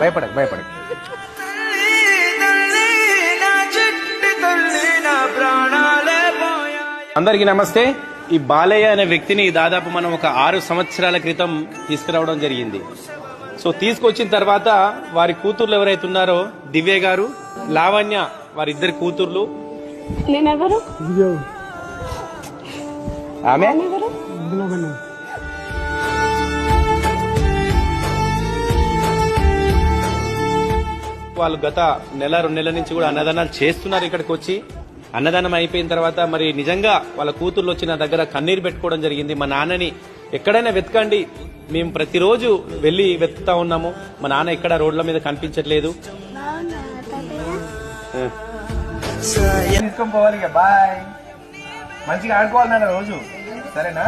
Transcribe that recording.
భయపడకు. అందరికీ నమస్తే. ఈ బాలయ్య అనే వ్యక్తిని దాదాపు మనం ఒక 6 సంవత్సరాల క్రితం తీసుకురావడం జరిగింది. సో తీసుకొచ్చిన తర్వాత వారి కూతుర్లు ఎవరైతే ఉన్నారో దివ్య గారు, లావణ్య, వారిద్దరి కూతుర్లు. నేనెవరు? ఆమె వాళ్ళు గత 1-2 నెలల నుంచి కూడా అన్నదానాలు చేస్తున్నారు. ఇక్కడికి వచ్చి అన్నదానం అయిపోయిన తర్వాత మరి నిజంగా వాళ్ళ కూతుర్లు వచ్చి నా దగ్గర కన్నీరు పెట్టుకోవడం జరిగింది. మా నాన్నని ఎక్కడైనా వెతకండి, మేము ప్రతిరోజు వెళ్లి వెతుకుతా ఉన్నాము, మా నాన్న ఎక్కడ రోడ్ల మీద కనిపించట్లేదు. తీసుకొని పోవాలి. బాయ్, మంచిగా ఆడుకోవాలి నాన్న రోజు, సరేనా?